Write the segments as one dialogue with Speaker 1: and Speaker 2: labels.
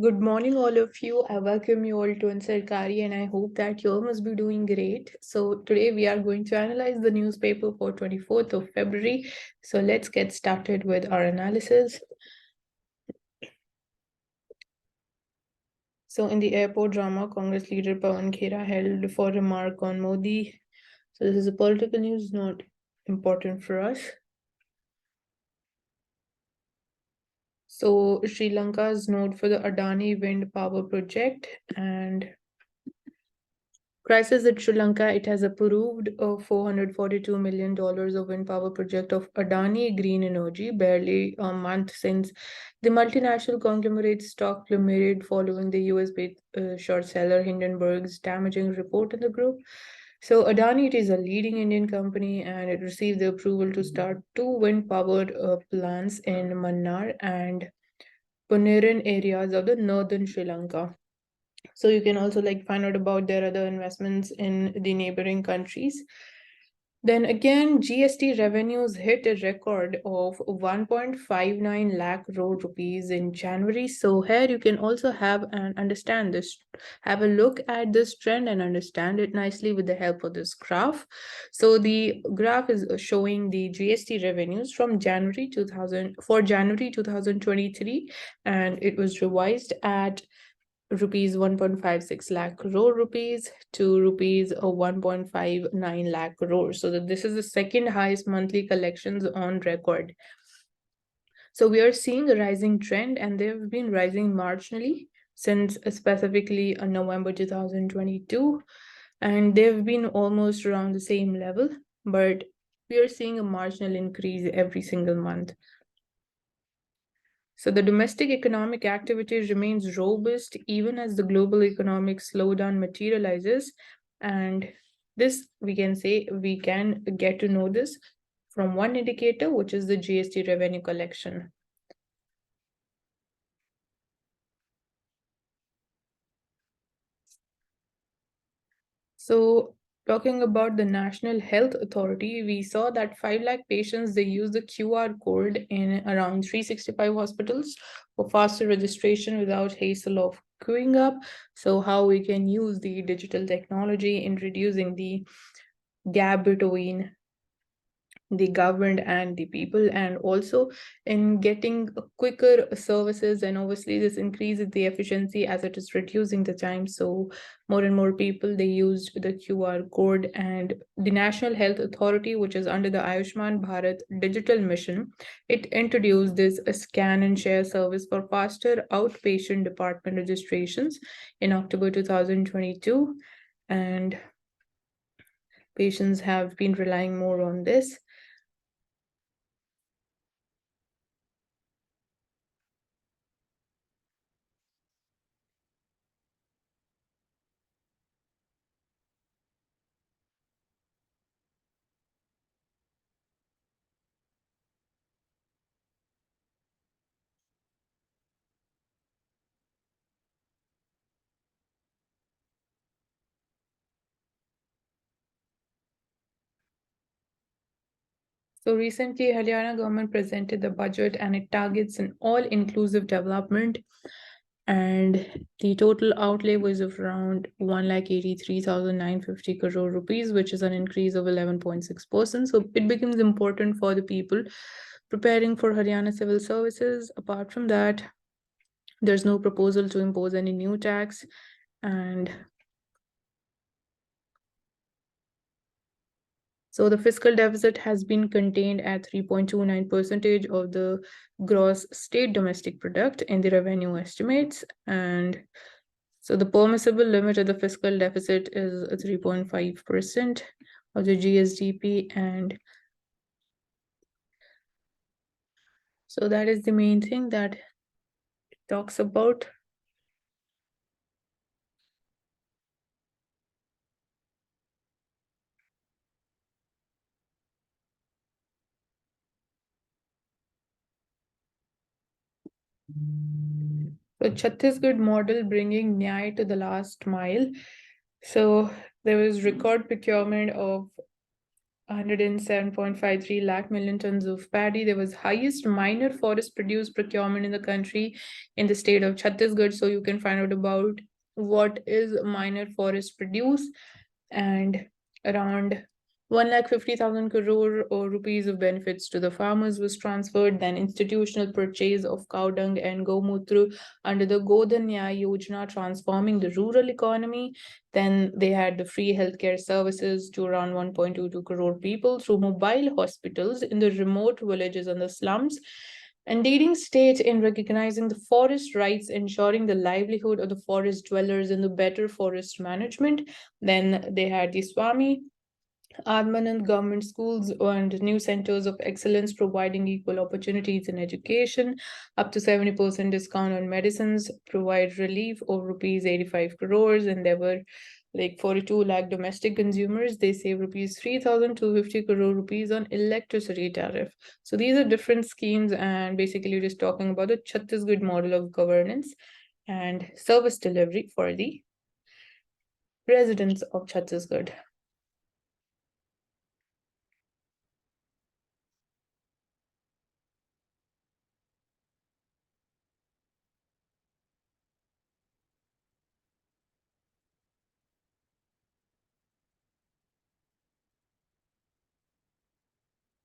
Speaker 1: Good morning, all of you. I welcome you all to Ansarkari, and I hope that you all must be doing great. So, today we are going to analyze the newspaper for 24th of February. So, let's get started with our analysis. So, in the airport drama, Congress leader Pawan Khera held for remark on Modi. So, this is a political news, not important for us. So, Sri Lanka's note for the Adani wind power project and crisis at Sri Lanka, it has approved a $442 million of wind power project of Adani Green Energy, barely a month since the multinational conglomerate's stock plummeted following the US-based short seller Hindenburg's damaging report in the group. So Adani, it is a leading Indian company and it received the approval to start two wind-powered plants in Mannar and Puneran areas of the northern Sri Lanka. So you can also find out about their other investments in the neighboring countries. Then again, GST revenues hit a record of 1.59 lakh crore rupees in January. So here you can also have and understand this, have a look at this trend and understand it nicely with the help of this graph. So the graph is showing the GST revenues from January 2023, and it was revised at rupees 1.56 lakh crore rupees to rupees 1.59 lakh crore. So that this is the second highest monthly collections on record. So we are seeing a rising trend and they've been rising marginally since specifically November 2022. And they've been almost around the same level, but we are seeing a marginal increase every single month. So the domestic economic activity remains robust even as the global economic slowdown materializes. And this, we can say, we can get to know this from one indicator, which is the GST revenue collection. So talking about the National Health Authority, we saw that 5 lakh patients, they use the QR code in around 365 hospitals for faster registration without hassle of queuing up. So how we can use the digital technology in reducing the gap between the government and the people, and also in getting quicker services, and obviously this increases the efficiency as it is reducing the time. So more and more people, they used the QR code, and the National Health Authority, which is under the Ayushman Bharat digital mission, it introduced this scan and share service for faster outpatient department registrations in October 2022, and patients have been relying more on this. So recently, Haryana government presented the budget and it targets an all-inclusive development. And the total outlay was of around 1,83,950 crore rupees, which is an increase of 11.6%. So it becomes important for the people preparing for Haryana civil services. Apart from that, there's no proposal to impose any new tax, and so the fiscal deficit has been contained at 3.29% of the gross state domestic product in the revenue estimates. And so the permissible limit of the fiscal deficit is 3.5% of the GSDP. And so that is the main thing that it talks about. So Chhattisgarh model bringing Nyaya to the last mile. So there was record procurement of 107.53 lakh million tons of paddy. There was highest minor forest produce procurement in the country in the state of Chhattisgarh. So you can find out about what is minor forest produce, and around 1,50,000 crore rupees of benefits to the farmers was transferred. Then institutional purchase of cow dung and gomutra under the Godhan Nyaya Yojana, transforming the rural economy. Then they had the free healthcare services to around 1.22 crore people through mobile hospitals in the remote villages and the slums, and leading state in recognizing the forest rights, ensuring the livelihood of the forest dwellers and the better forest management. Then they had the Swami Atmanand government schools and new centers of excellence providing equal opportunities in education, up to 70% discount on medicines, provide relief of rupees 85 crores, and there were like 42 lakh domestic consumers. They save rupees 3,250 crore rupees on electricity tariff. So these are different schemes, and basically just talking about the Chhattisgarh model of governance and service delivery for the residents of Chhattisgarh.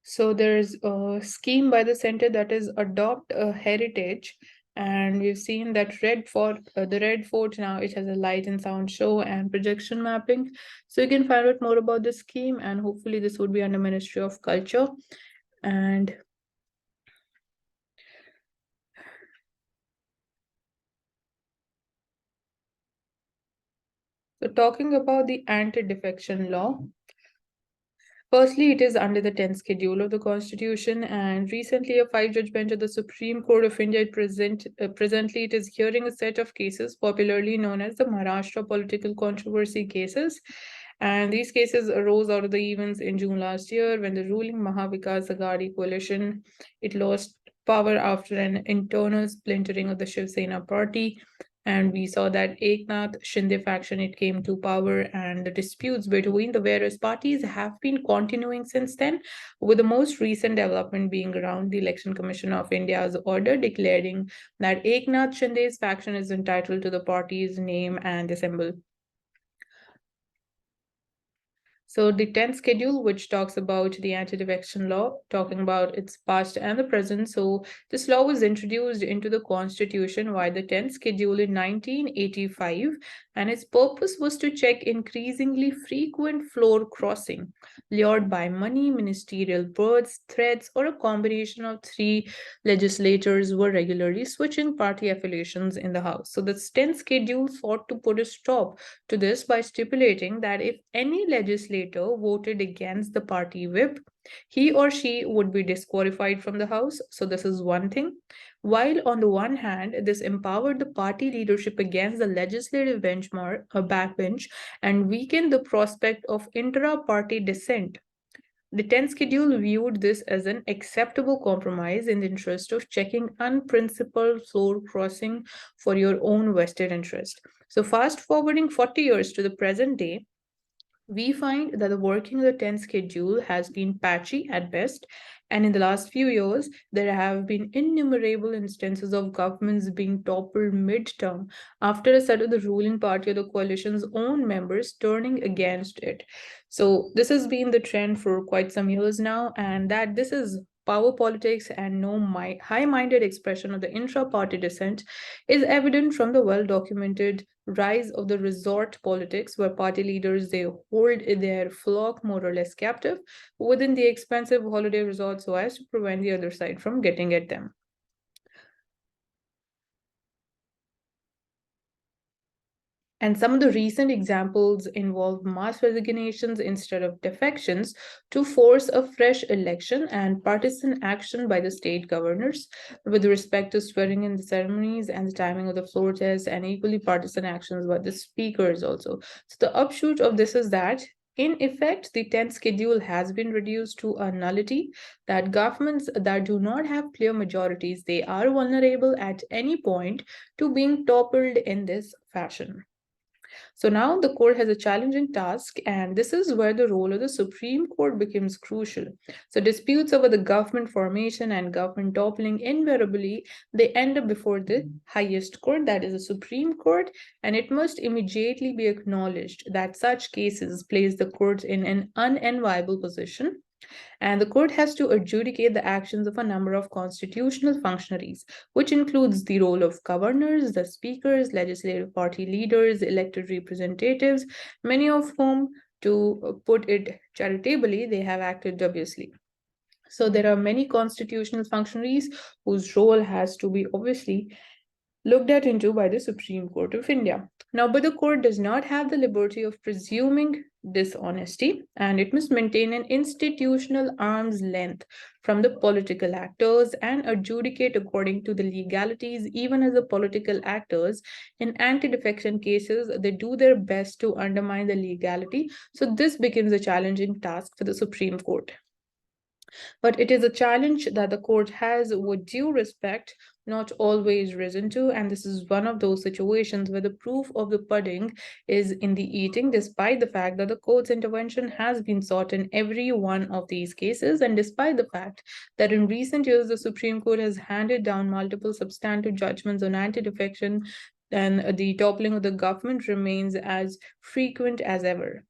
Speaker 1: So there's a scheme by the center that is Adopt a Heritage, and we've seen that the Red Fort now it has a light and sound show and projection mapping. So you can find out more about this scheme, and hopefully this would be under Ministry of Culture. And so talking about the anti-defection law, firstly, it is under the 10th schedule of the Constitution, and recently a five-judge bench of the Supreme Court of India presently it is hearing a set of cases popularly known as the Maharashtra political controversy cases. And these cases arose out of the events in June last year when the ruling Mahavikas Aghadi coalition it lost power after an internal splintering of the Shiv Sena party, and we saw that Eknath Shinde faction it came to power, and the disputes between the various parties have been continuing since then, with the most recent development being around the Election Commission of India's order declaring that Eknath Shinde's faction is entitled to the party's name and the symbol. So the 10th schedule, which talks about the anti-defection law, talking about its past and the present. So this law was introduced into the Constitution by the 10th schedule in 1985, and its purpose was to check increasingly frequent floor crossing, lured by money, ministerial berths, threats, or a combination of three legislators were regularly switching party affiliations in the House. So the 10th schedule sought to put a stop to this by stipulating that if any legislator voted against the party whip, he or she would be disqualified from the House. So, this is one thing. While on the one hand, this empowered the party leadership against the legislative benchmark, a backbench, and weakened the prospect of intra party dissent. The 10th schedule viewed this as an acceptable compromise in the interest of checking unprincipled floor crossing for your own vested interest. So, fast forwarding 40 years to the present day, we find that the working of the 10th schedule has been patchy at best, and in the last few years, there have been innumerable instances of governments being toppled mid-term after a set of the ruling party or the coalition's own members turning against it. So this has been the trend for quite some years now, and that this is power politics and no high-minded expression of the intra-party dissent is evident from the well-documented rise of the resort politics where party leaders they hold their flock more or less captive within the expensive holiday resorts so as to prevent the other side from getting at them. And some of the recent examples involve mass resignations instead of defections to force a fresh election and partisan action by the state governors with respect to swearing in the ceremonies and the timing of the floor test, and equally partisan actions by the speakers also. So the upshoot of this is that in effect, the 10th schedule has been reduced to a nullity that governments that do not have clear majorities, they are vulnerable at any point to being toppled in this fashion. So now the court has a challenging task, and this is where the role of the Supreme Court becomes crucial. So disputes over the government formation and government toppling invariably they end up before the highest court, that is the Supreme Court, and it must immediately be acknowledged that such cases place the court in an unenviable position, and the court has to adjudicate the actions of a number of constitutional functionaries, which includes the role of governors, the speakers, legislative party leaders, elected representatives, many of whom, to put it charitably, they have acted dubiously. So there are many constitutional functionaries whose role has to be obviously looked at into by the Supreme Court of India. Now, but the court does not have the liberty of presuming dishonesty, and it must maintain an institutional arm's length from the political actors and adjudicate according to the legalities, even as the political actors in anti-defection cases they do their best to undermine the legality. So this becomes a challenging task for the Supreme Court. But it is a challenge that the court has, with due respect, not always risen to. And this is one of those situations where the proof of the pudding is in the eating, despite the fact that the court's intervention has been sought in every one of these cases, and despite the fact that in recent years the Supreme Court has handed down multiple substantive judgments on anti defection, and the toppling of the government remains as frequent as ever.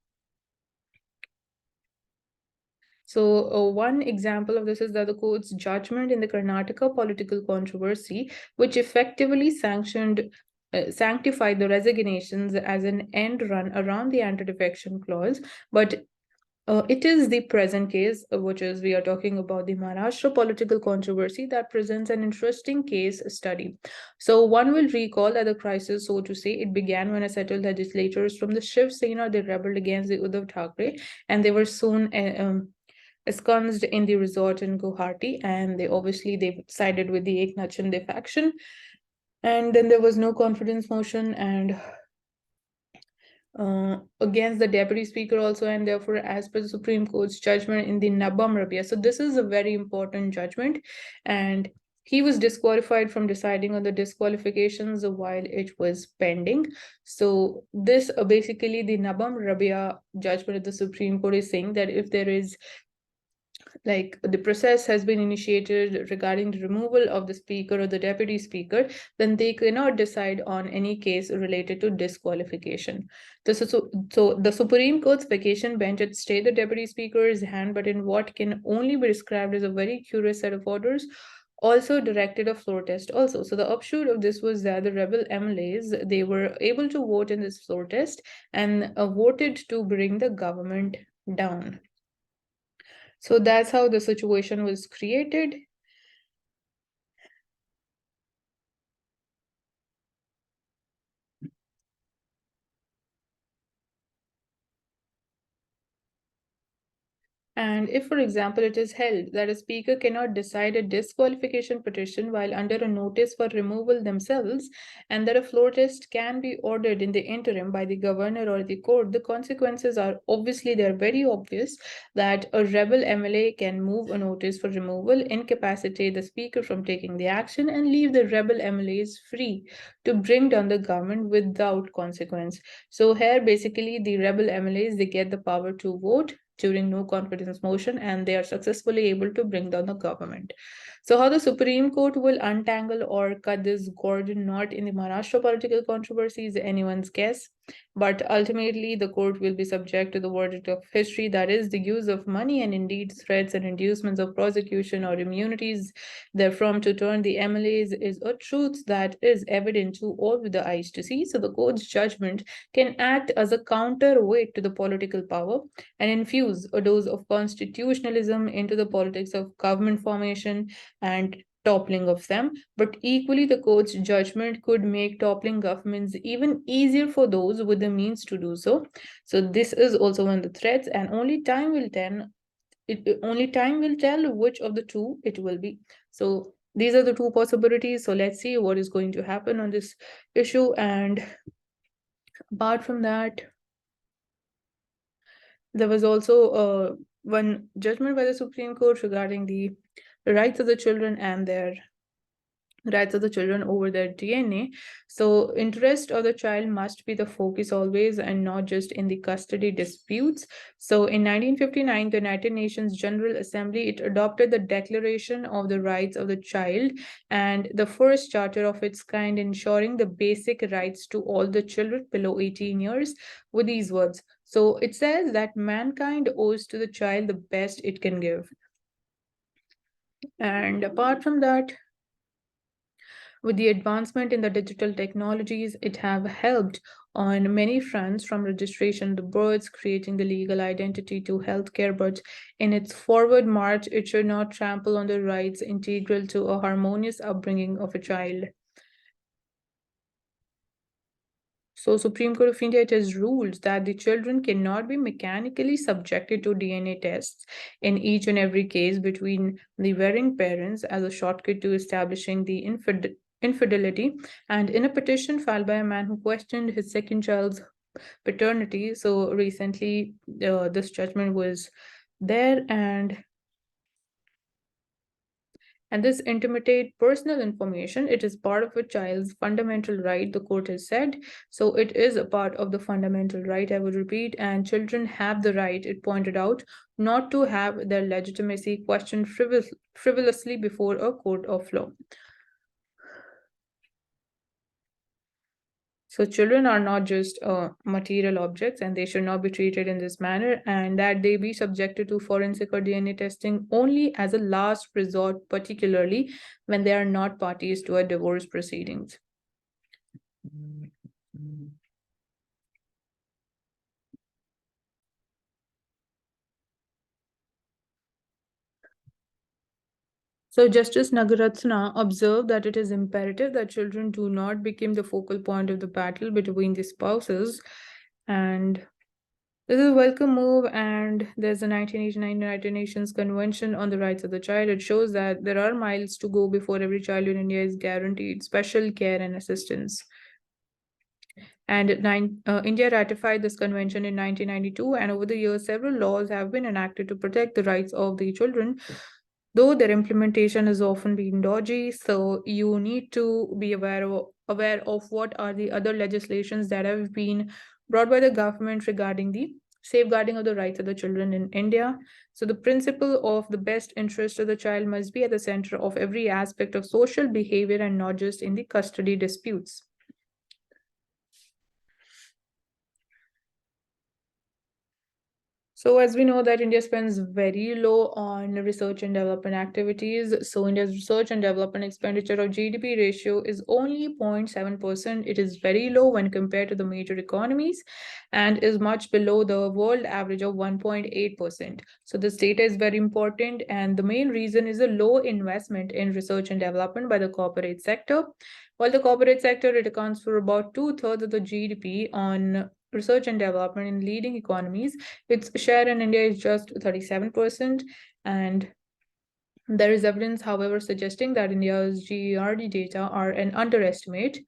Speaker 1: So, one example of this is that the court's judgment in the Karnataka political controversy, which effectively sanctified the resignations as an end run around the anti-defection clause, but it is the present case, which is we are talking about the Maharashtra political controversy, that presents an interesting case study. So one will recall that the crisis, so to say, it began when a settled legislators from the Shiv Sena they rebelled against the Uddhav Thackeray, and they were soon ensconced in the resort in Guwahati, and they sided with the Eknath Shinde faction, and then there was no confidence motion and against the deputy speaker also, and therefore as per the Supreme Court's judgment in the Nabam Rabia. So this is a very important judgment, and he was disqualified from deciding on the disqualifications while it was pending. So this basically the Nabam Rabia judgment of the Supreme Court is saying that if there is like the process has been initiated regarding the removal of the speaker or the deputy speaker, then they cannot decide on any case related to disqualification. So the Supreme Court's vacation bench had stayed the deputy speaker's hand, but in what can only be described as a very curious set of orders, also directed a floor test also. So the upshot of this was that the rebel MLAs, they were able to vote in this floor test and voted to bring the government down. So that's how the situation was created. And if, for example, it is held that a speaker cannot decide a disqualification petition while under a notice for removal themselves, and that a floor test can be ordered in the interim by the governor or the court, the consequences are obviously, they're very obvious, that a rebel MLA can move a notice for removal, incapacitate the speaker from taking the action, and leave the rebel MLAs free to bring down the government without consequence. So here, basically, the rebel MLAs, they get the power to vote during no confidence motion, and they are successfully able to bring down the government. So how the Supreme Court will untangle or cut this Gordian knot in the Maharashtra political controversy is anyone's guess, but ultimately the court will be subject to the verdict of history, that is the use of money and indeed threats and inducements of prosecution or immunities therefrom to turn the MLAs is a truth that is evident to all with the eyes to see. So the court's judgment can act as a counterweight to the political power and infuse a dose of constitutionalism into the politics of government formation and toppling of them. But equally, the court's judgment could make toppling governments even easier for those with the means to do so. So this is also one of the threats, and only time will tell which of the two it will be. So these are the two possibilities. So let's see what is going to happen on this issue. And apart from that, there was also one judgment by the Supreme Court regarding the rights of the children and their rights of the children over their DNA. So interest of the child must be the focus always and not just in the custody disputes. So in 1959, the United Nations General Assembly, it adopted the Declaration of the Rights of the Child, and the first charter of its kind, ensuring the basic rights to all the children below 18 years with these words. So it says that mankind owes to the child the best it can give. And apart from that, with the advancement in the digital technologies, it have helped on many fronts, from registration to births, creating the legal identity to healthcare. But in its forward march, it should not trample on the rights integral to a harmonious upbringing of a child. So Supreme Court of India, it has ruled that the children cannot be mechanically subjected to DNA tests in each and every case between the varying parents as a shortcut to establishing the infidelity. And in a petition filed by a man who questioned his second child's paternity, so recently this judgment was there, and this intimate personal information, it is part of a child's fundamental right, the court has said. So it is a part of the fundamental right, I would repeat, and children have the right, it pointed out, not to have their legitimacy questioned frivolously before a court of law. So children are not just material objects, and they should not be treated in this manner, and that they be subjected to forensic or DNA testing only as a last resort, particularly when they are not parties to a divorce proceedings. So Justice Nagaratna observed that it is imperative that children do not become the focal point of the battle between the spouses, and this is a welcome move, and there's a 1989 United Nations Convention on the Rights of the Child. It shows that there are miles to go before every child in India is guaranteed special care and assistance. And India ratified this convention in 1992, and over the years, several laws have been enacted to protect the rights of the children, though their implementation has often been dodgy. So you need to be aware of what are the other legislations that have been brought by the government regarding the safeguarding of the rights of the children in India. So the principle of the best interest of the child must be at the center of every aspect of social behavior and not just in the custody disputes. So as we know that India spends very low on research and development activities. So India's research and development expenditure of GDP ratio is only 0.7%. It is very low when compared to the major economies and is much below the world average of 1.8%. So this data is very important, and the main reason is a low investment in research and development by the corporate sector. While the corporate sector, it accounts for about 2/3 of the GDP on research and development in leading economies, its share in India is just 37%, and there is evidence, however, suggesting that India's GERD data are an underestimate.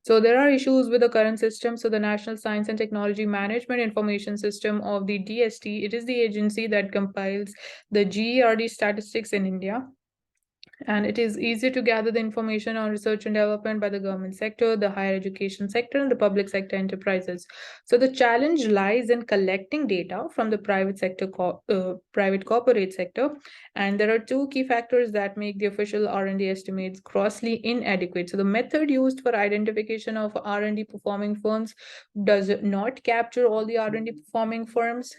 Speaker 1: So there are issues with the current system. So the National Science and Technology Management Information System of the DST, it is the agency that compiles the GERD statistics in India. And it is easier to gather the information on research and development by the government sector, the higher education sector, and the public sector enterprises. So the challenge lies in collecting data from the private sector, private corporate sector. And there are two key factors that make the official R&D estimates grossly inadequate. So the method used for identification of R&D performing firms does not capture all the R&D performing firms.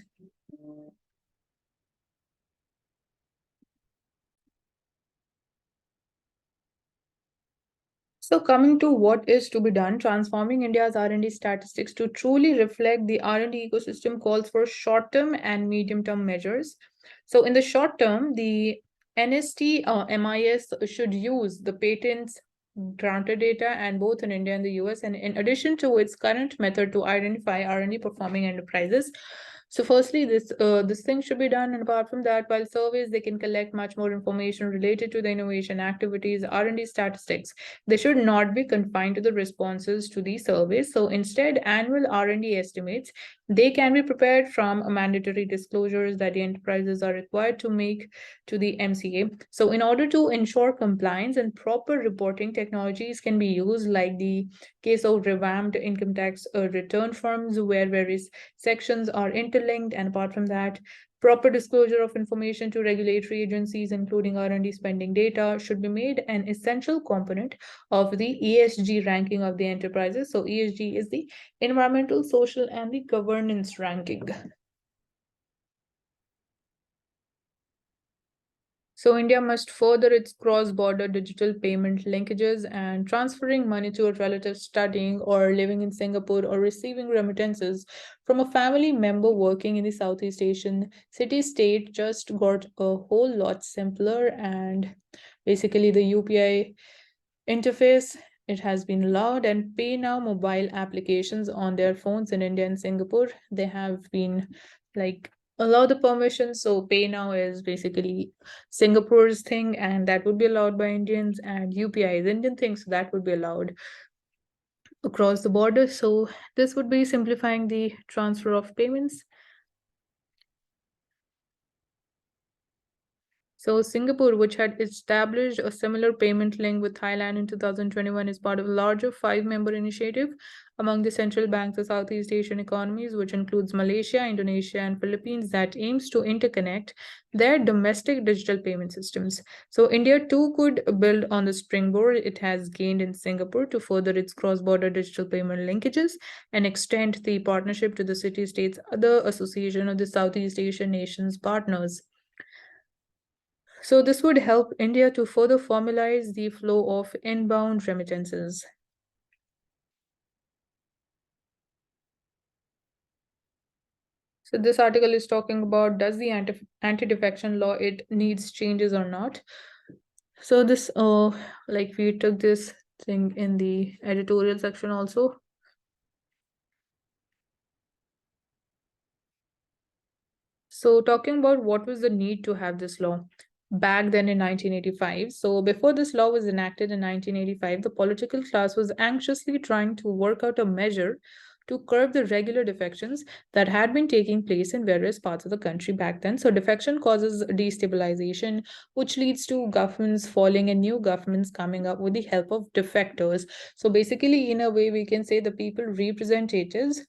Speaker 1: So coming to what is to be done, transforming India's R&D statistics to truly reflect the R&D ecosystem calls for short-term and medium-term measures. So in the short term, the NST MIS should use the patents granted data and both in India and the US, and in addition to its current method to identify R&D performing enterprises. So firstly, this thing should be done, and apart from that, while surveys, they can collect much more information related to the innovation activities, R&D statistics. They should not be confined to the responses to these surveys. So instead, annual R&D estimates, They can be prepared from mandatory disclosures that the enterprises are required to make to the MCA. So, in order to ensure compliance and proper reporting, technologies can be used, like the case of revamped income tax return forms, where various sections are interlinked, and apart from that, proper disclosure of information to regulatory agencies, including R&D spending data, should be made an essential component of the ESG ranking of the enterprises. So ESG is the environmental, social, and the governance ranking. So India must further its cross-border digital payment linkages, and transferring money to a relative studying or living in Singapore or receiving remittances from a family member working in the Southeast Asian city-state just got a whole lot simpler. And basically the UPI interface, it has been allowed, and pay now mobile applications on their phones in India and Singapore, they have been like allow the permission. So pay now is basically Singapore's thing, and that would be allowed by Indians, and UPI is Indian thing, so that would be allowed across the border. So this would be simplifying the transfer of payments. So Singapore, which had established a similar payment link with Thailand in 2021, is part of a larger five-member initiative among the central banks of Southeast Asian economies, which includes Malaysia, Indonesia, and Philippines, that aims to interconnect their domestic digital payment systems. So India too could build on the springboard it has gained in Singapore to further its cross-border digital payment linkages and extend the partnership to the city-states, other association of the Southeast Asian nations partners. So this would help India to further formalize the flow of inbound remittances. So this article is talking about, does the anti-defection law, it needs changes or not? So this like we took this thing in the editorial section also. So talking about what was the need to have this law back then in 1985. So before this law was enacted in 1985, the political class was anxiously trying to work out a measure to curb the regular defections that had been taking place in various parts of the country back then. So defection causes destabilization, which leads to governments falling and new governments coming up with the help of defectors. So basically, in a way, we can say the people representatives,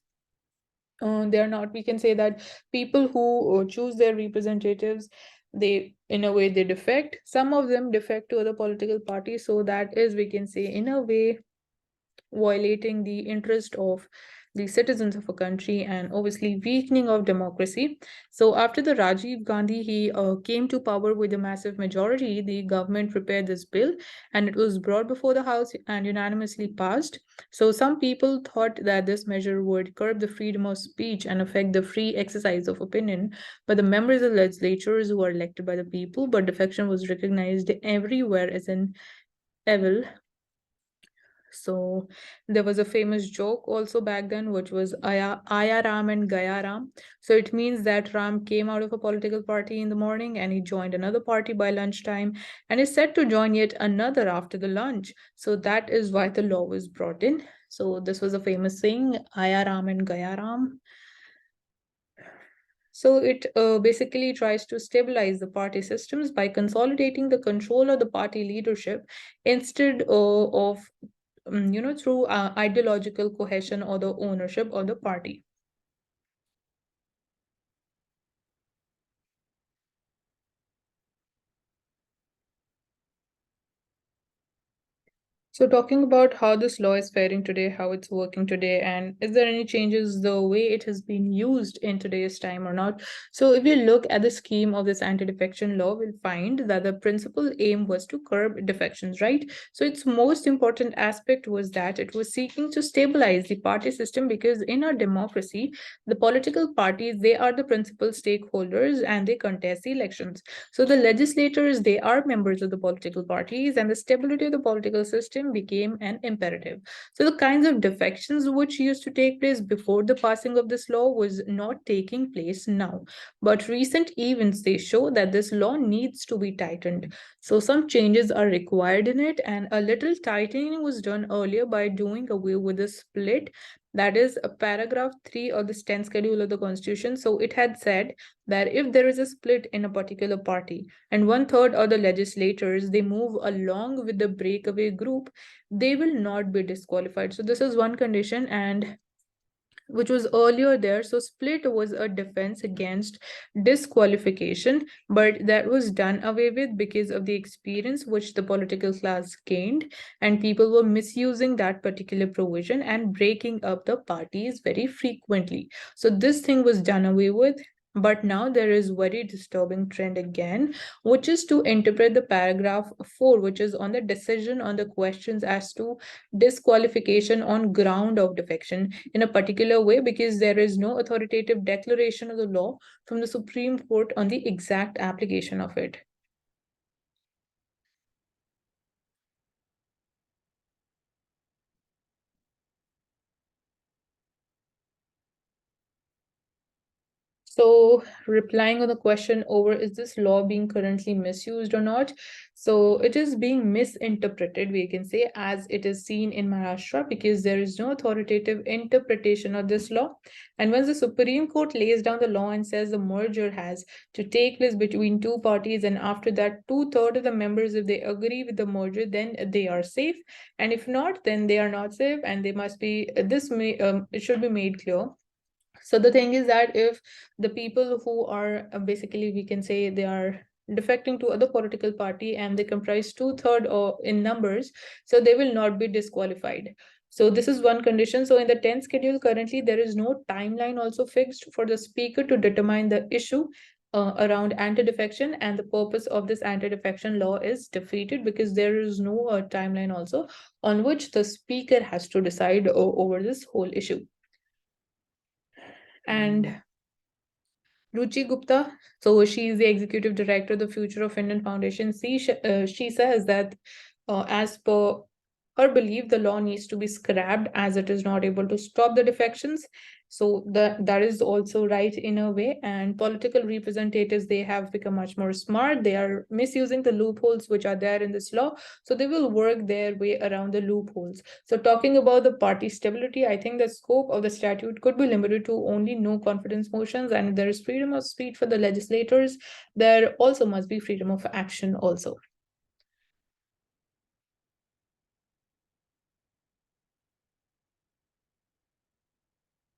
Speaker 1: they are not, we can say that people who choose their representatives, they in a way they defect, some of them defect to other political parties, so that is, we can say, in a way violating the interest of the citizens of a country, and obviously weakening of democracy. So after the Rajiv Gandhi, he came to power with a massive majority, the government prepared this bill, and it was brought before the House and unanimously passed. So some people thought that this measure would curb the freedom of speech and affect the free exercise of opinion, but the members of legislatures who are elected by the people, but defection was recognized everywhere as an evil. So there was a famous joke also back then, which was Aya Ram and Gaya Ram. So it means that Ram came out of a political party in the morning and he joined another party by lunchtime and is set to join yet another after the lunch. So that is why the law was brought in. So this was a famous saying, Aya Ram and Gaya Ram. So it basically tries to stabilize the party systems by consolidating the control of the party leadership instead of through ideological cohesion or the ownership of the party. So talking about how this law is faring today, how it's working today, and is there any changes the way it has been used in today's time or not? So if you look at the scheme of this anti-defection law, we'll find that the principal aim was to curb defections, right? So its most important aspect was that it was seeking to stabilize the party system, because in our democracy, the political parties, they are the principal stakeholders and they contest the elections. So the legislators, they are members of the political parties, and the stability of the political system became an imperative. So the kinds of defections which used to take place before the passing of this law was not taking place now. But recent events, they show that this law needs to be tightened. So some changes are required in it, and a little tightening was done earlier by doing away with the split That is a paragraph 3 of the 10th schedule of the Constitution. So it had said that if there is a split in a particular party and one third of the legislators they move along with the breakaway group, they will not be disqualified. So this is one condition, and which was earlier there. So split was a defense against disqualification, but that was done away with because of the experience which the political class gained, and people were misusing that particular provision and breaking up the parties very frequently. So this thing was done away with. But now there is very disturbing trend again, which is to interpret the paragraph 4, which is on the decision on the questions as to disqualification on ground of defection in a particular way, because there is no authoritative declaration of the law from the Supreme Court on the exact application of it. So, replying on the question over is this law being currently misused or not? So, it is being misinterpreted, we can say, as it is seen in Maharashtra, because there is no authoritative interpretation of this law. And once the Supreme Court lays down the law and says the merger has to take place between two parties, and after that, two-thirds of the members, if they agree with the merger, then they are safe. And if not, then they are not safe, and they must be, it should be made clear. So the thing is that if the people who are basically, we can say, they are defecting to other political party and they comprise two-thirds or in numbers, so they will not be disqualified. So this is one condition. So in the 10th schedule, currently there is no timeline also fixed for the speaker to determine the issue around anti-defection, and the purpose of this anti-defection law is defeated because there is no timeline also on which the speaker has to decide over this whole issue. And Ruchi Gupta, so she is the executive director of the Future of Indian Foundation. She says that as per her belief, the law needs to be scrapped as it is not able to stop the defections. So that is also right in a way. And political representatives, they have become much more smart. They are misusing the loopholes which are there in this law. So they will work their way around the loopholes. So talking about the party stability, I think the scope of the statute could be limited to only no confidence motions, and if there is freedom of speech for the legislators, there also must be freedom of action also.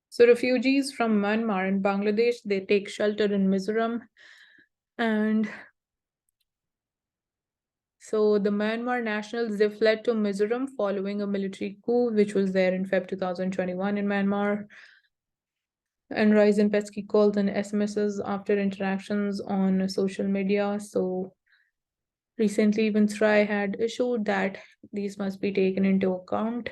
Speaker 1: So refugees from Myanmar and Bangladesh, they take shelter in Mizoram. And so the Myanmar nationals, they fled to Mizoram following a military coup, which was there in Feb 2021 in Myanmar. And rise in pesky calls and SMSs after interactions on social media. So recently, even TRI had issued that these must be taken into account.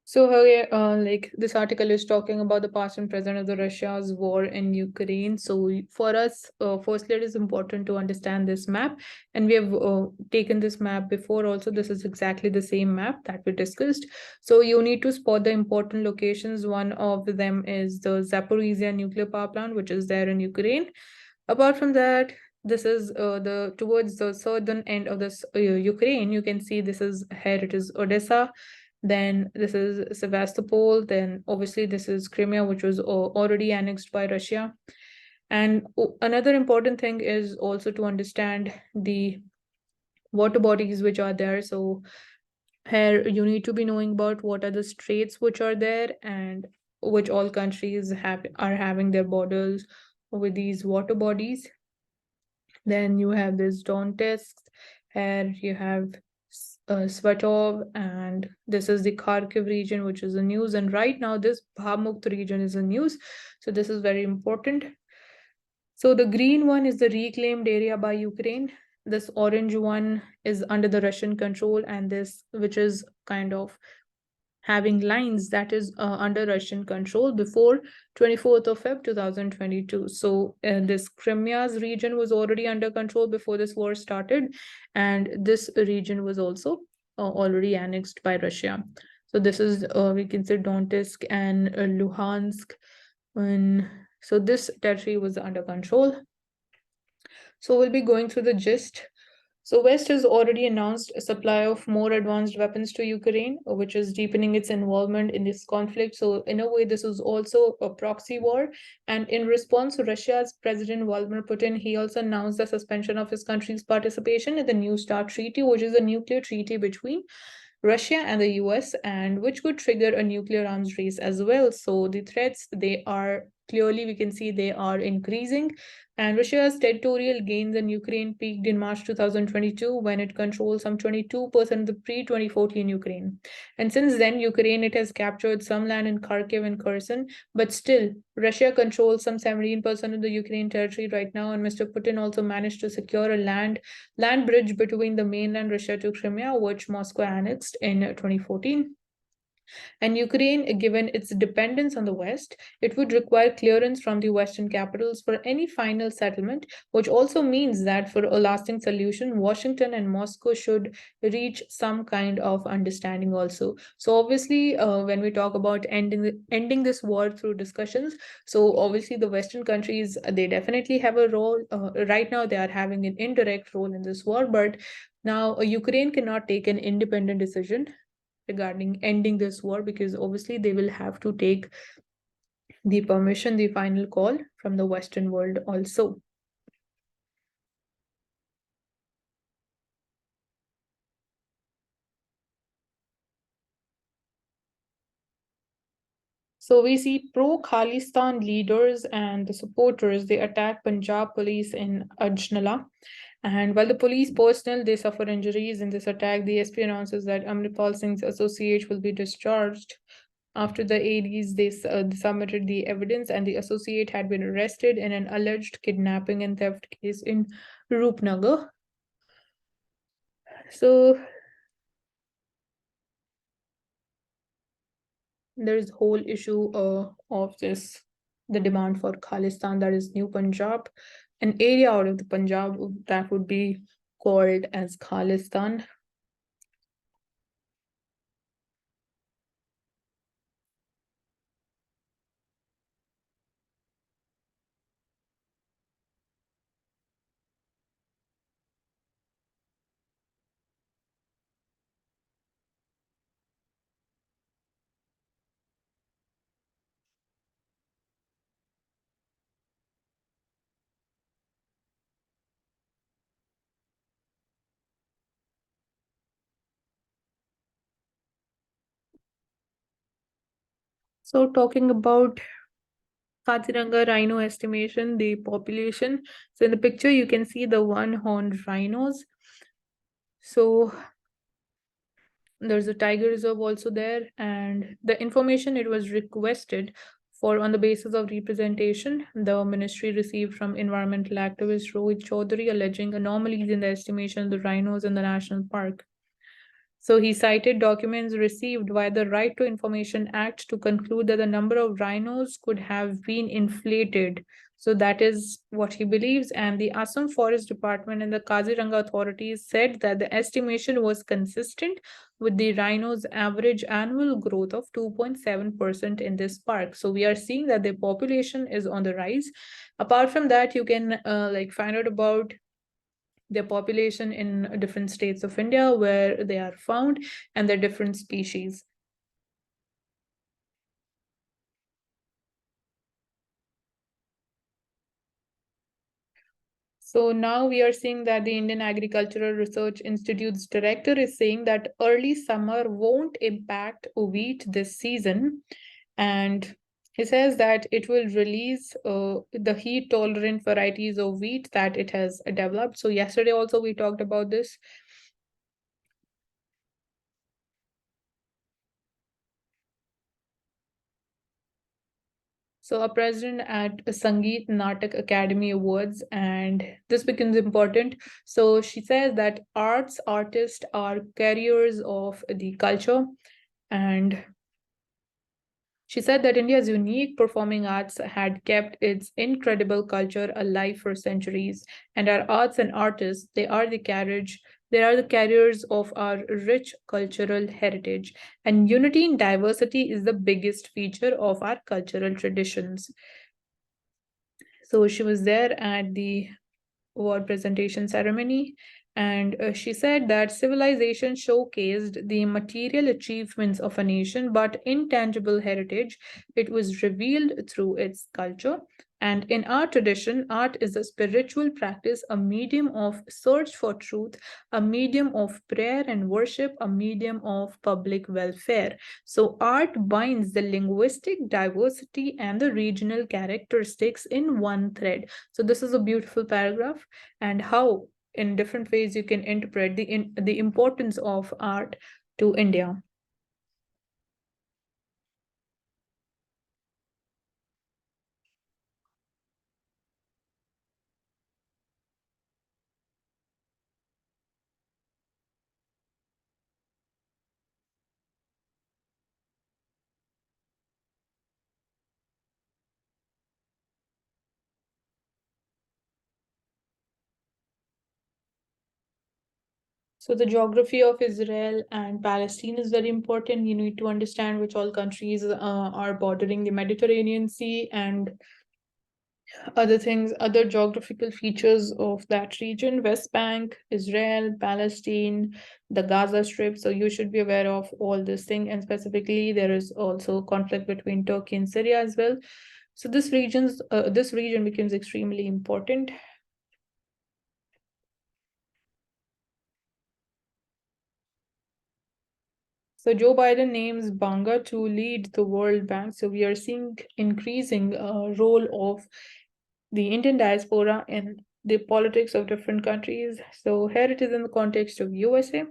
Speaker 1: So here, like this article is talking about the past and present of the Russia's war in Ukraine. So for us, firstly, it is important to understand this map, and we have taken this map before. Also, this is exactly the same map that we discussed. So you need to spot the important locations. One of them is the Zaporizhia nuclear power plant, which is there in Ukraine. Apart from that, this is the towards the southern end of this Ukraine. You can see this is here. It is Odessa, then this is Sevastopol, then obviously this is Crimea, which was already annexed by Russia. And another important thing is also to understand the water bodies which are there. So here you need to be knowing about what are the straits which are there, and which all countries are having their borders with these water bodies. Then you have this Donetsk, here you have Svatov, and this is the Kharkiv region, which is the news. And right now, this Bhamukh region is the news. So this is very important. So the green one is the reclaimed area by Ukraine. This orange one is under the Russian control, and this, which is kind of having lines that is under Russian control before 24th of Feb 2022. So this Crimea's region was already under control before this war started, and this region was also already annexed by Russia. So this is, we can say, Donetsk and Luhansk. So this territory was under control. So we'll be going through the gist. So West has already announced a supply of more advanced weapons to Ukraine, which is deepening its involvement in this conflict. So in a way, this is also a proxy war. And in response, Russia's President Vladimir Putin, he also announced the suspension of his country's participation in the New START Treaty, which is a nuclear treaty between Russia and the US, and which could trigger a nuclear arms race as well. So the threats, they are clearly, we can see they are increasing. And Russia's territorial gains in Ukraine peaked in March 2022 when it controlled some 22% of the pre-2014 Ukraine. And since then, Ukraine, it has captured some land in Kharkiv and Kherson, but still, Russia controls some 17% of the Ukraine territory right now. And Mr. Putin also managed to secure a land bridge between the mainland Russia to Crimea, which Moscow annexed in 2014. And Ukraine, given its dependence on the West, it would require clearance from the Western capitals for any final settlement, which also means that for a lasting solution, Washington and Moscow should reach some kind of understanding also. So obviously, when we talk about ending this war through discussions, so obviously the Western countries, they definitely have a role. Right now, they are having an indirect role in this war, but now Ukraine cannot take an independent decision regarding ending this war, because obviously they will have to take the permission, the final call from the Western world also. So we see pro-Khalistan leaders and the supporters, they attack Punjab police in Ajnala. And while the police personnel, they suffer injuries in this attack, the SP announces that Amritpal Singh's associate will be discharged. After the ADs, they submitted the evidence, and the associate had been arrested in an alleged kidnapping and theft case in Rupnagar. So there's whole issue of this, the demand for Khalistan, that is New Punjab, an area out of the Punjab that would be called as Khalistan. So talking about Kaziranga rhino estimation, the population. So in the picture, you can see the one-horned rhinos. So there's a tiger reserve also there, and the information it was requested for on the basis of representation the ministry received from environmental activist Rohit Chaudhary, alleging anomalies in the estimation of the rhinos in the national park. So he cited documents received via the Right to Information Act to conclude that the number of rhinos could have been inflated. So that is what he believes. And the Assam Forest Department and the Kaziranga authorities said that the estimation was consistent with the rhinos' average annual growth of 2.7% in this park. So we are seeing that the population is on the rise. Apart from that, you can find out about their population in different states of India where they are found and their different species. So now we are seeing that the Indian Agricultural Research Institute's director is saying that early summer won't impact wheat this season. And he says that it will release the heat tolerant varieties of wheat that it has developed. So yesterday also we talked about this. So a president at a Sangeet Natak Academy Awards, and this becomes important. So she says that artists are carriers of the culture, and she said that India's unique performing arts had kept its incredible culture alive for centuries, and our arts and artists, they are the carriers of our rich cultural heritage. And unity in diversity is the biggest feature of our cultural traditions. So she was there at the award presentation ceremony. And she said that civilization showcased the material achievements of a nation, but intangible heritage, it was revealed through its culture. And in our tradition, art is a spiritual practice, a medium of search for truth, a medium of prayer and worship, a medium of public welfare. So, art binds the linguistic diversity and the regional characteristics in one thread. So, this is a beautiful paragraph, and how in different ways you can interpret the importance of art to India. So the geography of Israel and Palestine is very important. You need to understand which all countries are bordering the Mediterranean Sea and other things, other geographical features of that region: West Bank, Israel, Palestine, the Gaza Strip. So you should be aware of all this thing. And specifically, there is also conflict between Turkey and Syria as well. So this region becomes extremely important. So Joe Biden names Banga to lead the World Bank. So we are seeing increasing role of the Indian diaspora in the politics of different countries. So here it is in the context of USA.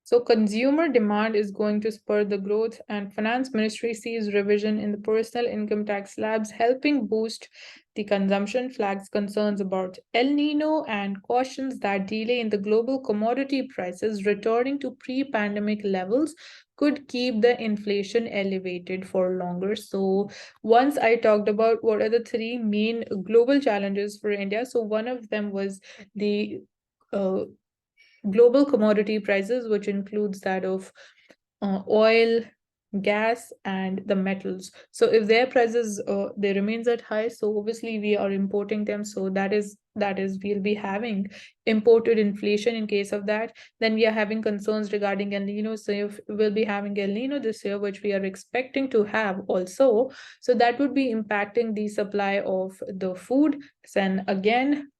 Speaker 1: So consumer demand is going to spur the growth, and Finance Ministry sees revision in the personal income tax slabs helping boost the consumption, flags concerns about El Nino, and cautions that delay in the global commodity prices returning to pre-pandemic levels could keep the inflation elevated for longer. So once I talked about what are the three main global challenges for India. So one of them was the uh, global commodity prices, which includes that of oil, gas, and the metals. So if their prices they remains at high, so obviously we are importing them. So that is we'll be having imported inflation in case of that. Then we are having concerns regarding El Nino. So if we'll be having El Nino this year, which we are expecting to have also, so that would be impacting the supply of the food. And again,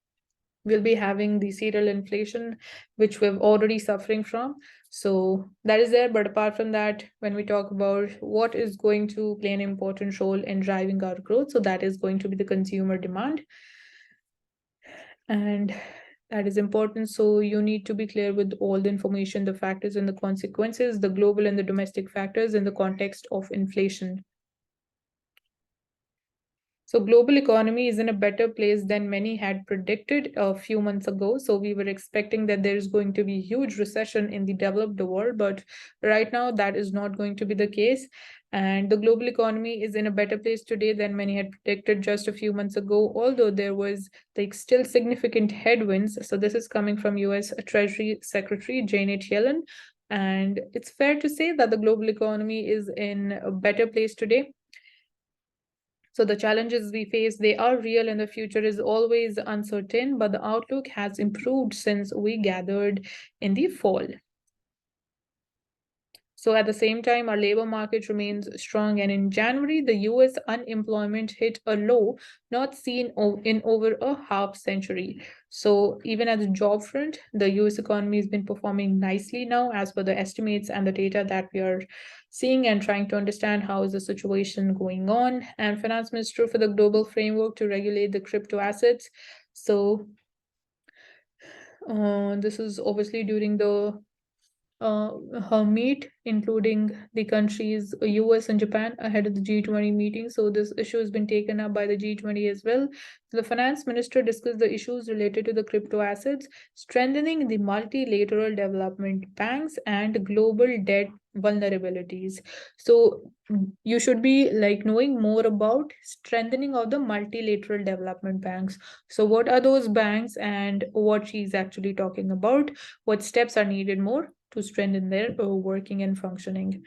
Speaker 1: we'll be having the cereal inflation, which we're already suffering from. So that is there. But apart from that, when we talk about what is going to play an important role in driving our growth, so that is going to be the consumer demand. And that is important. So you need to be clear with all the information, the factors and the consequences, the global and the domestic factors in the context of inflation. So global economy is in a better place than many had predicted a few months ago. So we were expecting that there is going to be huge recession in the developed world, but right now that is not going to be the case. And the global economy is in a better place today than many had predicted just a few months ago, although there was like still significant headwinds. So this is coming from US Treasury Secretary Janet Yellen. And it's fair to say that the global economy is in a better place today. So the challenges we face, they are real and the future is always uncertain, but the outlook has improved since we gathered in the fall. So at the same time, our labor market remains strong. And in January, the US unemployment hit a low not seen in over a half century. So even at the job front, the US economy has been performing nicely now as per the estimates and the data that we are seeing and trying to understand how is the situation going on. And Finance Minister for the global framework to regulate the crypto assets. So this is obviously during the her meet, including the countries US and Japan ahead of the G20 meeting. So this issue has been taken up by the G20 as well. The finance minister discussed the issues related to the crypto assets, strengthening the multilateral development banks and global debt vulnerabilities. So you should be like knowing more about strengthening of the multilateral development banks. So what are those banks and what she's actually talking about? What steps are needed more? to strengthen their working and functioning.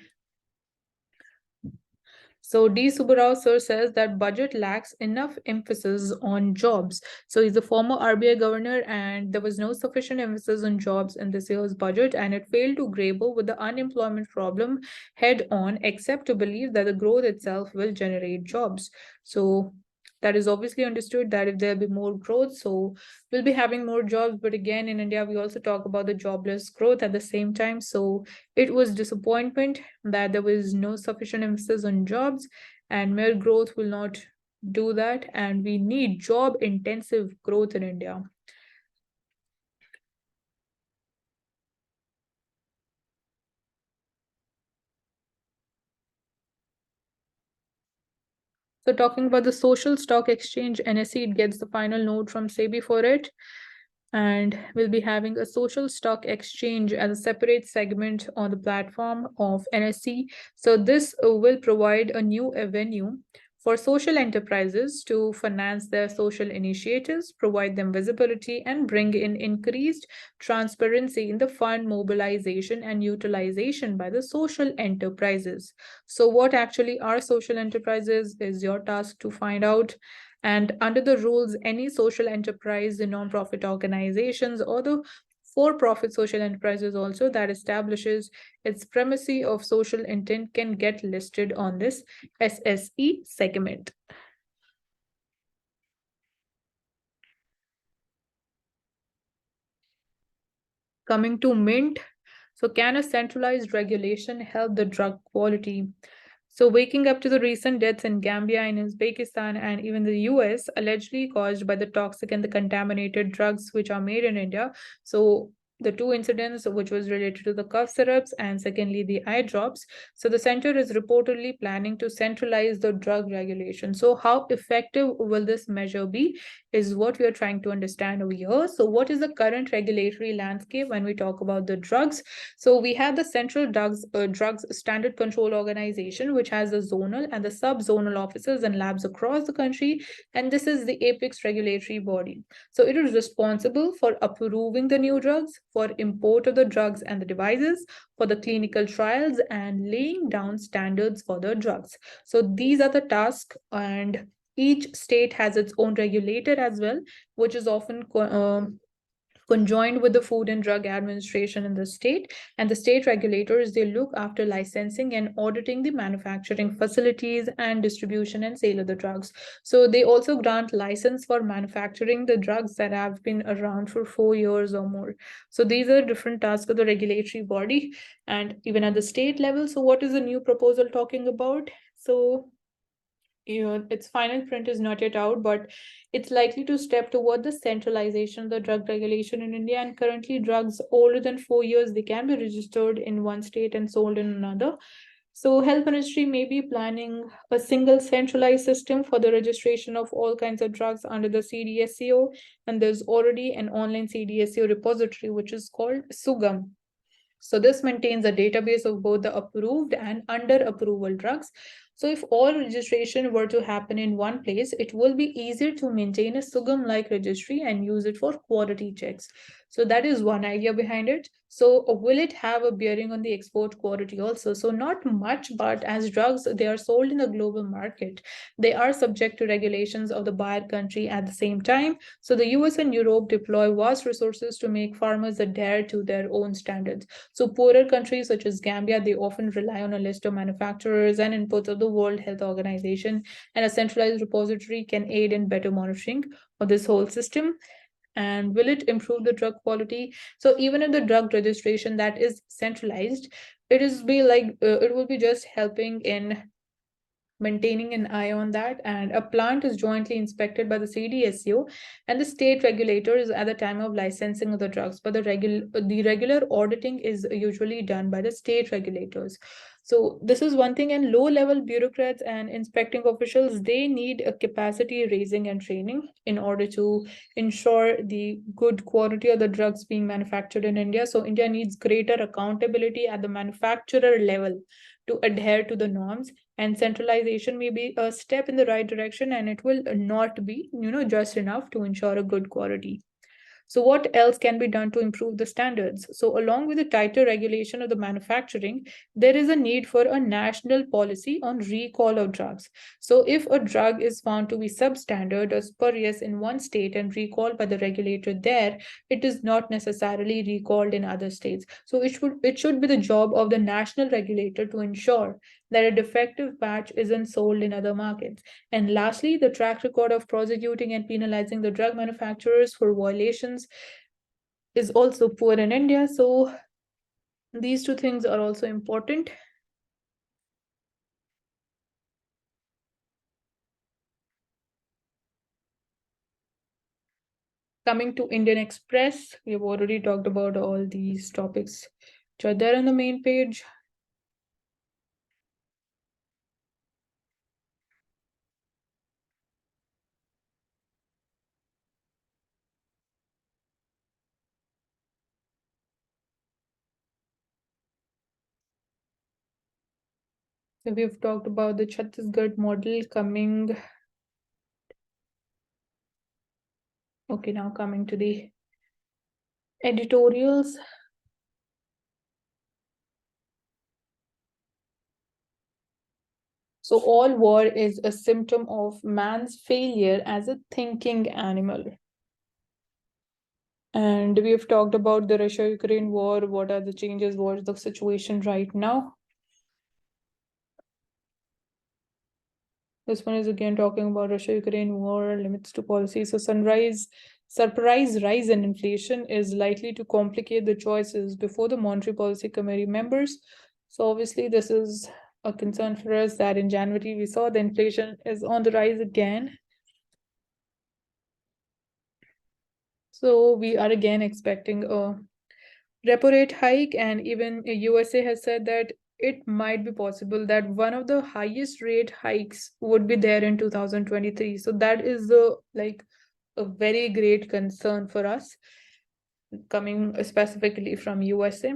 Speaker 1: So D. Subbarao sir says that budget lacks enough emphasis on jobs. So he's a former RBI governor, and there was no sufficient emphasis on jobs in this year's budget, and it failed to grapple with the unemployment problem head on, except to believe that the growth itself will generate jobs. So that is obviously understood that if there'll be more growth, so we'll be having more jobs. But again, in India, we also talk about the jobless growth at the same time. So it was disappointment that there was no sufficient emphasis on jobs, and mere growth will not do that. And we need job intensive growth in India. So talking about the social stock exchange, NSE, it gets the final note from SEBI for it. And we'll be having a social stock exchange as a separate segment on the platform of NSE. So this will provide a new avenue for social enterprises to finance their social initiatives, provide them visibility, and bring in increased transparency in the fund mobilization and utilization by the social enterprises. So what actually are social enterprises is your task to find out. And under the rules, any social enterprise, the non-profit organizations, or the for-profit social enterprises also that establishes its primacy of social intent can get listed on this SSE segment. Coming to Mint, so can a centralized regulation help the drug quality? So, waking up to the recent deaths in Gambia and Uzbekistan and even the US, allegedly caused by the toxic and the contaminated drugs which are made in India. So, the two incidents, which was related to the cough syrups and secondly the eye drops. So, the center is reportedly planning to centralize the drug regulation. So, how effective will this measure be? Is what we are trying to understand over here. So, what is the current regulatory landscape when we talk about the drugs? So, we have the Central Drugs Standard Control Organization, which has the zonal and the sub-zonal offices and labs across the country. And this is the apex regulatory body. So, it is responsible for approving the new drugs, for import of the drugs and the devices, for the clinical trials, and laying down standards for the drugs. So, these are the tasks, and each state has its own regulator as well, which is often conjoined with the Food and Drug Administration in the state. And the state regulators, they look after licensing and auditing the manufacturing facilities and distribution and sale of the drugs. So they also grant license for manufacturing the drugs that have been around for 4 years or more. So these are different tasks of the regulatory body and even at the state level. So what is the new proposal talking about? So its final print is not yet out, but it's likely to step toward the centralization of the drug regulation in India. And currently, drugs older than 4 years, they can be registered in one state and sold in another. So, Health Ministry may be planning a single centralized system for the registration of all kinds of drugs under the CDSCO, and there's already an online CDSCO repository which is called Sugam. So this maintains a database of both the approved and under approval drugs. So if all registration were to happen in one place, it will be easier to maintain a Sugam-like registry and use it for quality checks. So that is one idea behind it. So will it have a bearing on the export quality also? So not much, but as drugs, they are sold in the global market. They are subject to regulations of the buyer country at the same time. So the US and Europe deploy vast resources to make farmers adhere to their own standards. So poorer countries such as Gambia, they often rely on a list of manufacturers and inputs of the World Health Organization, and a centralized repository can aid in better monitoring of this whole system. And will it improve the drug quality? So even if the drug registration that is centralized, it will be just helping in maintaining an eye on that, and a plant is jointly inspected by the CDSCO and the state regulators at the time of licensing of the drugs, but the regular auditing is usually done by the state regulators. So this is one thing, and low level bureaucrats and inspecting officials, they need a capacity raising and training in order to ensure the good quality of the drugs being manufactured in India. So India needs greater accountability at the manufacturer level to adhere to the norms, and centralization may be a step in the right direction, and it will not be just enough to ensure a good quality. So what else can be done to improve the standards? So along with the tighter regulation of the manufacturing, there is a need for a national policy on recall of drugs. So if a drug is found to be substandard or spurious in one state and recalled by the regulator there, it is not necessarily recalled in other states. So it should be the job of the national regulator to ensure that a defective batch isn't sold in other markets. And lastly, the track record of prosecuting and penalizing the drug manufacturers for violations is also poor in India. So these two things are also important. Coming to Indian Express, we have already talked about all these topics which are there on the main page. So we've talked about the Chhattisgarh model coming. Okay, now coming to the editorials. So all war is a symptom of man's failure as a thinking animal. And we've talked about the Russia-Ukraine war. What are the changes? What's the situation right now? This one is again talking about Russia-Ukraine war, limits to policy. So surprise rise in inflation is likely to complicate the choices before the Monetary Policy Committee members. So obviously this is a concern for us that in January we saw the inflation is on the rise again. So we are again expecting a repo rate hike, and even USA has said that it might be possible that one of the highest rate hikes would be there in 2023. So that is the a very great concern for us, coming specifically from USA.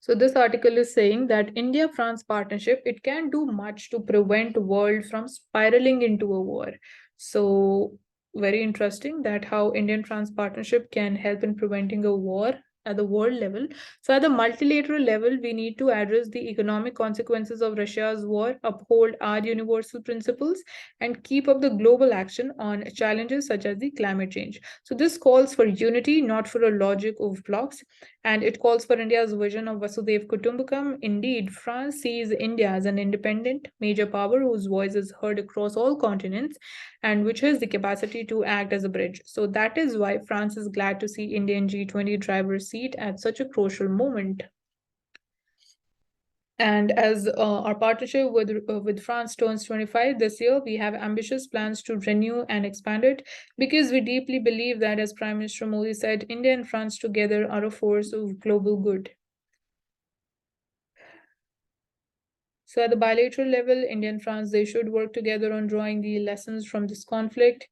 Speaker 1: So this article is saying that India-France partnership, it can do much to prevent the world from spiraling into a war. So very interesting that how Indian-France partnership can help in preventing a war at the world level. So at the multilateral level, we need to address the economic consequences of Russia's war, uphold our universal principles, and keep up the global action on challenges such as the climate change. So this calls for unity, not for a logic of blocks, and it calls for India's vision of Vasudev Kutumbakam. Indeed, France sees India as an independent major power whose voice is heard across all continents and which has the capacity to act as a bridge. So that is why France is glad to see Indian G20 driver's seat at such a crucial moment. And as our partnership with France turns 25 this year, we have ambitious plans to renew and expand it because we deeply believe that, as Prime Minister Modi said, India and France together are a force of global good. So at the bilateral level, India and France, they should work together on drawing the lessons from this conflict.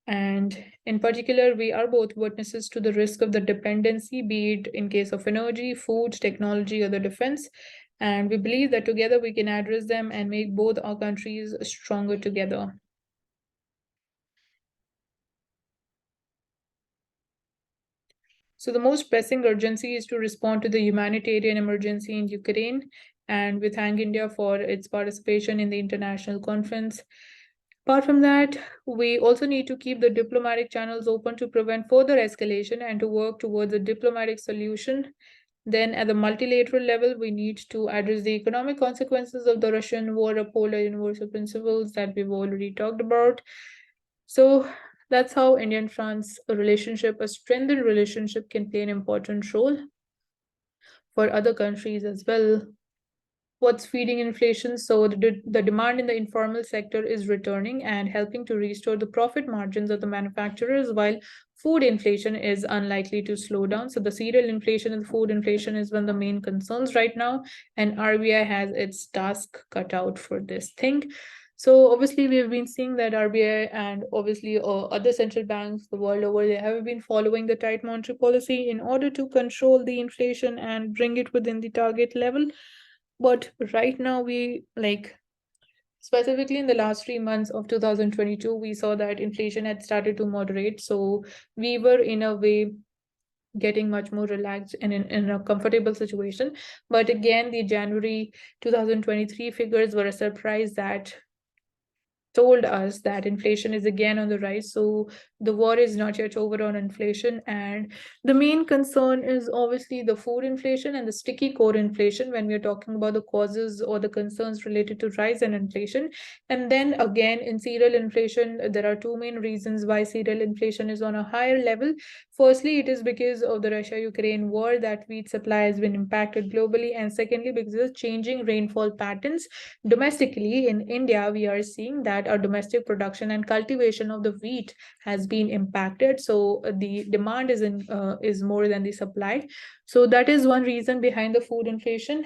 Speaker 1: And in particular, we are both witnesses to the risk of the dependency, be it in case of energy, food, technology, or the defense. And we believe that together we can address them and make both our countries stronger together. So the most pressing urgency is to respond to the humanitarian emergency in Ukraine, and we thank India for its participation in the international conference. Apart from that, we also need to keep the diplomatic channels open to prevent further escalation and to work towards a diplomatic solution. Then, at the multilateral level, we need to address the economic consequences of the Russian war, uphold our universal principles that we've already talked about. So, that's how Indian-France relationship, a strengthened relationship, can play an important role for other countries as well. What's feeding inflation? So the demand in the informal sector is returning and helping to restore the profit margins of the manufacturers, while food inflation is unlikely to slow down. So the cereal inflation and food inflation is one of the main concerns right now, and RBI has its task cut out for this thing. So obviously we have been seeing that RBI and obviously other central banks the world over, they have been following the tight monetary policy in order to control the inflation and bring it within the target level. But right now we Specifically, in the last 3 months of 2022, we saw that inflation had started to moderate. So we were in a way getting much more relaxed and in a comfortable situation. But again, the January 2023 figures were a surprise that told us that inflation is again on the rise. So the war is not yet over on inflation. And the main concern is obviously the food inflation and the sticky core inflation when we're talking about the causes or the concerns related to rise in inflation. And then again, in cereal inflation, there are two main reasons why cereal inflation is on a higher level. Firstly, it is because of the Russia-Ukraine war that wheat supply has been impacted globally. And secondly, because of changing rainfall patterns domestically in India, we are seeing that our domestic production and cultivation of the wheat has been impacted. So the demand is more than the supply. So that is one reason behind the food inflation.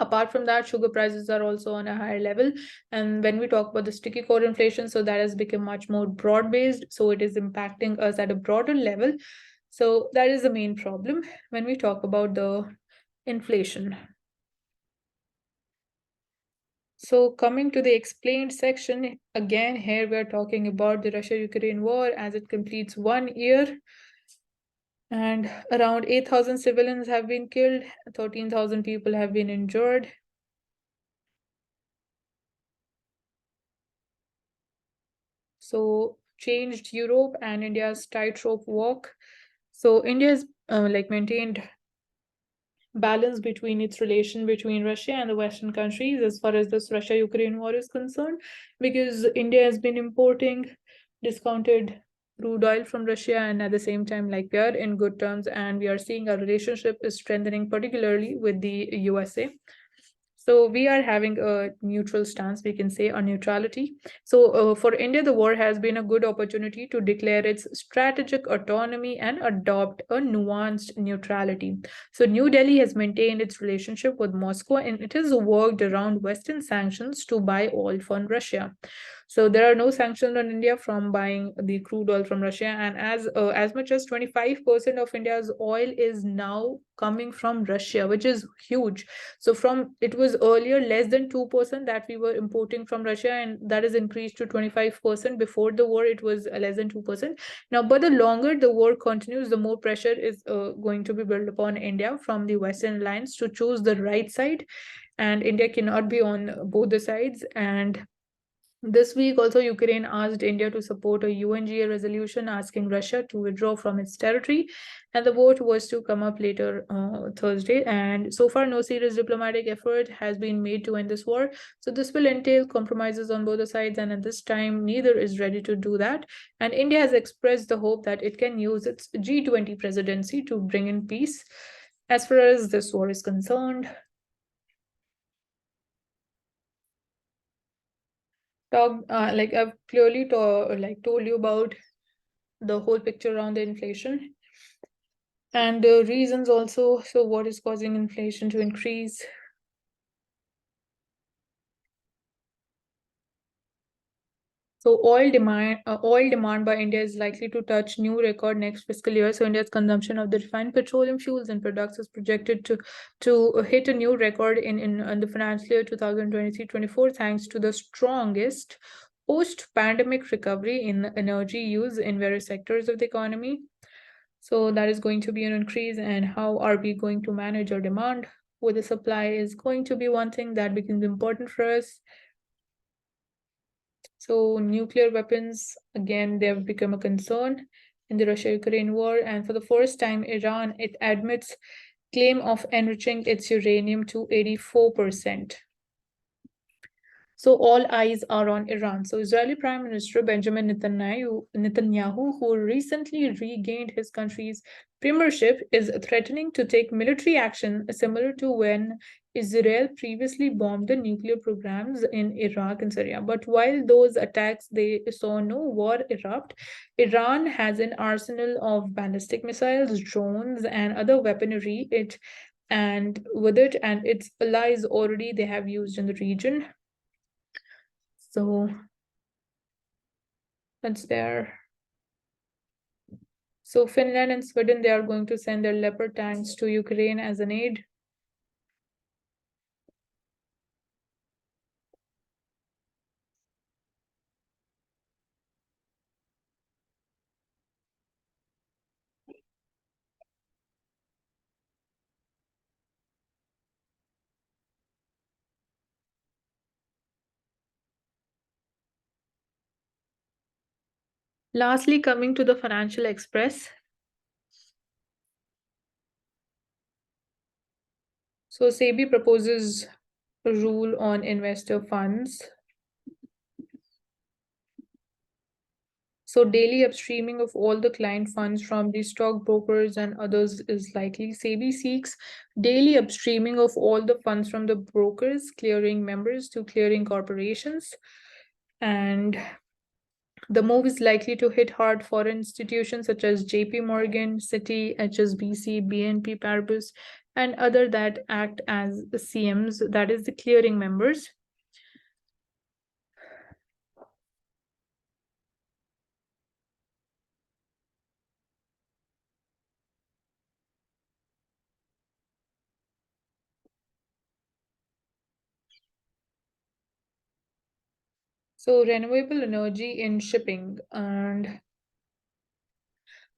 Speaker 1: Apart from that, sugar prices are also on a higher level. And when we talk about the sticky core inflation, so that has become much more broad-based. So it is impacting us at a broader level. So that is the main problem when we talk about the inflation. So coming to the explained section, again, here we are talking about the Russia-Ukraine war as it completes 1 year. And around 8,000 civilians have been killed, 13,000 people have been injured. So changed Europe and India's tightrope walk. So India has maintained balance between its relation between Russia and the Western countries as far as this Russia-Ukraine war is concerned, because India has been importing discounted crude oil from Russia, and at the same time, like we are in good terms, and we are seeing our relationship is strengthening, particularly with the USA. So we are having a neutral stance, we can say, or neutrality. So for India, the war has been a good opportunity to declare its strategic autonomy and adopt a nuanced neutrality. So New Delhi has maintained its relationship with Moscow, and it has worked around Western sanctions to buy oil from Russia. So there are no sanctions on India from buying the crude oil from Russia, and as much as 25% of India's oil is now coming from Russia, which is huge. So from it was earlier less than 2% that we were importing from Russia, and that is increased to 25%. Before the war, it was less than 2%. Now, but the longer the war continues, the more pressure is going to be built upon India from the Western alliance to choose the right side, and India cannot be on both the sides. And this week, also, Ukraine asked India to support a UNGA resolution asking Russia to withdraw from its territory, and the vote was to come up later Thursday. And so far, no serious diplomatic effort has been made to end this war. So this will entail compromises on both the sides, and at this time, neither is ready to do that. And India has expressed the hope that it can use its G20 presidency to bring in peace. As far as this war is concerned, I've clearly told you about the whole picture around the inflation and the reasons also. So what is causing inflation to increase? So oil demand by India is likely to touch new record next fiscal year. So India's consumption of the refined petroleum fuels and products is projected to hit a new record in the financial year 2023-24, thanks to the strongest post-pandemic recovery in energy use in various sectors of the economy. So that is going to be an increase. And how are we going to manage our demand with the supply is going to be one thing that becomes important for us. So nuclear weapons, again, they have become a concern in the Russia-Ukraine war. And for the first time, Iran, it admits claim of enriching its uranium to 84%. So all eyes are on Iran. So Israeli Prime Minister Benjamin Netanyahu, who recently regained his country's premiership, is threatening to take military action similar to when Israel previously bombed the nuclear programs in Iraq and Syria. But while those attacks, they saw no war erupt, Iran has an arsenal of ballistic missiles, drones, and other weaponry and its allies already they have used in the region. So that's there. So Finland and Sweden, they are going to send their Leopard tanks to Ukraine as an aid. Lastly, coming to the Financial Express. So SEBI proposes a rule on investor funds. So daily upstreaming of all the client funds from the stockbrokers and others is likely. SEBI seeks daily upstreaming of all the funds from the brokers, clearing members to clearing corporations. And the move is likely to hit hard foreign institutions such as JP Morgan, Citi, HSBC, BNP Paribas, and other that act as the CMs, that is the clearing members. So renewable energy in shipping, and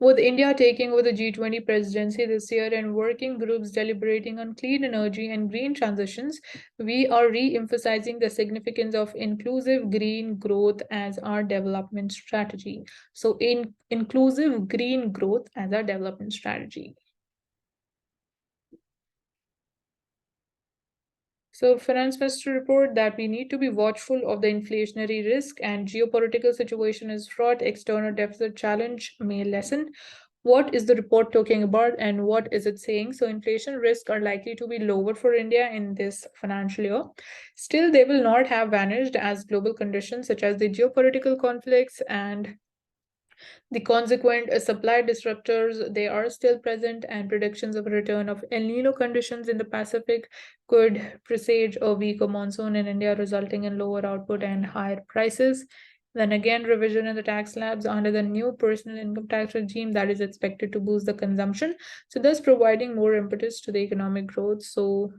Speaker 1: with India taking over the G20 presidency this year and working groups deliberating on clean energy and green transitions, we are re-emphasizing the significance of inclusive green growth as our development strategy. So inclusive green growth as our development strategy. So finance minister report that we need to be watchful of the inflationary risk and geopolitical situation is fraught. External deficit challenge may lessen. What is the report talking about and what is it saying? So inflation risks are likely to be lower for India in this financial year. Still, they will not have vanished as global conditions such as the geopolitical conflicts and the consequent supply disruptors, they are still present, and predictions of a return of El Nino conditions in the Pacific could presage a weaker monsoon in India, resulting in lower output and higher prices. Then again, revision in the tax slabs under the new personal income tax regime that is expected to boost the consumption. So, thus providing more impetus to the economic growth. So,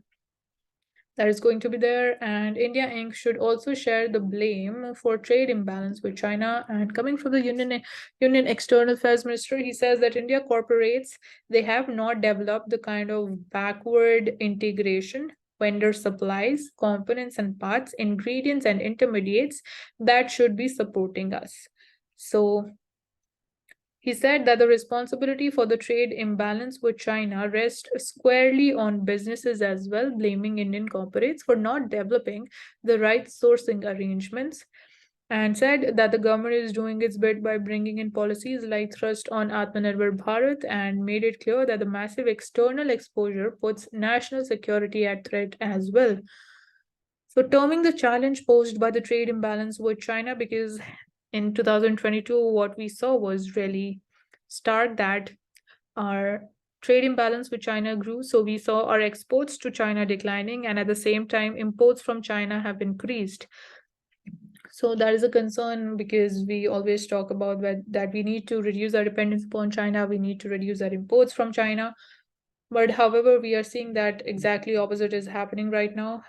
Speaker 1: that is going to be there. And India Inc. should also share the blame for trade imbalance with China. And coming from the Union External Affairs Minister, he says that India corporates, they have not developed the kind of backward integration, vendor supplies, components and parts, ingredients and intermediates that should be supporting us. So he said that the responsibility for the trade imbalance with China rests squarely on businesses as well, blaming Indian corporates for not developing the right sourcing arrangements, and said that the government is doing its bit by bringing in policies like thrust on Atmanirbhar Bharat and made it clear that the massive external exposure puts national security at threat as well. So, terming the challenge posed by the trade imbalance with China, because in 2022, what we saw was really stark that our trade imbalance with China grew. So, we saw our exports to China declining, and at the same time, imports from China have increased. So, that is a concern because we always talk about that we need to reduce our dependence upon China, we need to reduce our imports from China. But however, we are seeing that exactly opposite is happening right now.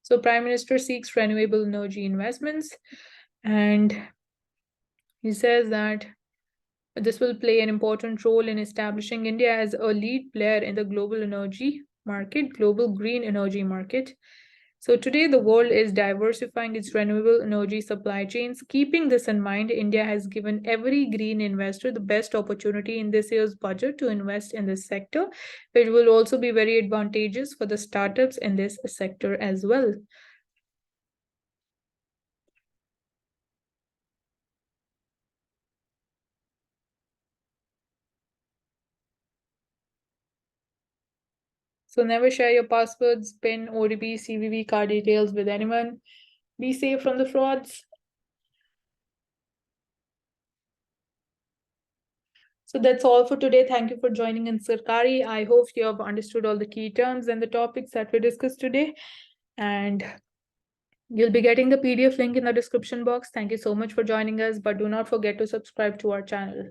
Speaker 1: So Prime Minister seeks renewable energy investments, and he says that this will play an important role in establishing India as a lead player in the global energy market, global green energy market. So today the world is diversifying its renewable energy supply chains. Keeping this in mind, India has given every green investor the best opportunity in this year's budget to invest in this sector. It will also be very advantageous for the startups in this sector as well. So never share your passwords, PIN, OTP, CVV card details with anyone. Be safe from the frauds. So that's all for today. Thank you for joining in Sarkari. I hope you have understood all the key terms and the topics that we discussed today. And you'll be getting the PDF link in the description box. Thank you so much for joining us, but do not forget to subscribe to our channel.